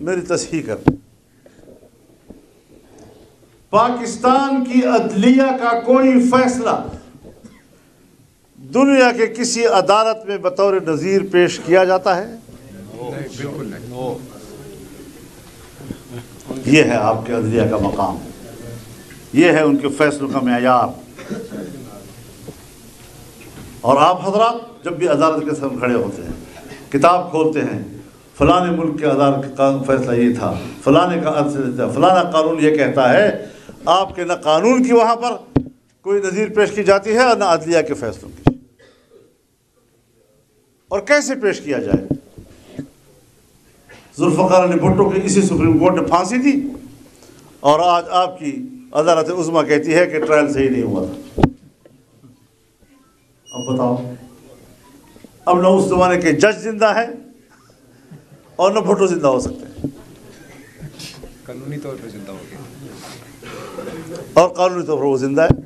میری تصحیح کر، پاکستان کی عدلیہ کا کوئی فیصلہ دنیا کے کسی عدالت میں بطور نظیر پیش کیا جاتا ہے؟ بالکل نہیں۔ یہ ہے آپ کے عدلیہ کا مقام، یہ ہے ان کے فیصلوں کا معیار۔ اور آپ حضرات جب بھی عدالت کے سامنے کھڑے ہوتے ہیں، کتاب کھولتے ہیں، فلاں ملک کے عدالت کا فیصلہ یہ تھا، فلاں کا فلاں قانون یہ کہتا ہے، آپ کے نہ قانون کی وہاں پر کوئی نظیر پیش کی جاتی ہے اور نہ عدلیہ کے فیصلوں کی۔ اور کیسے پیش کیا جائے؟ ذوالفقار علی بھٹو کے اسی سپریم کورٹ نے پھانسی دی، اور آج آپ کی عدالت عظمیٰ کہتی ہے کہ ٹرائل صحیح نہیں ہوا تھا۔ اب بتاؤ، اب نہ اس زمانے کے جج زندہ ہیں اور نہ بھٹو زندہ ہو سکتے ہیں، قانونی طور پہ زندہ ہو گیا، اور قانونی طور پر وہ زندہ ہے۔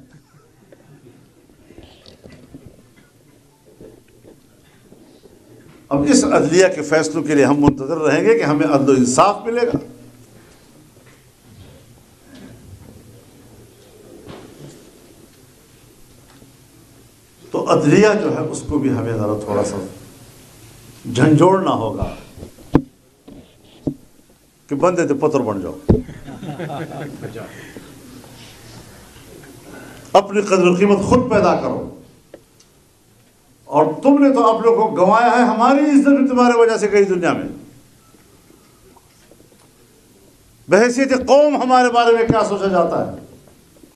اب اس عدلیہ کے فیصلوں کے لیے ہم منتظر رہیں گے کہ ہمیں عدل و انصاف ملے گا؟ تو عدلیہ جو ہے اس کو بھی ہمیں ذرا تھوڑا سا جھنجھوڑنا ہوگا کہ بندے تے پتر بن جاؤ، اپنی قدر و قیمت خود پیدا کرو۔ اور تم نے تو آپ لوگوں کو گنوایا ہے، ہماری عزت بھی تمہارے وجہ سے گئی دنیا میں۔ بحیثیت قوم ہمارے بارے میں کیا سوچا جاتا ہے؟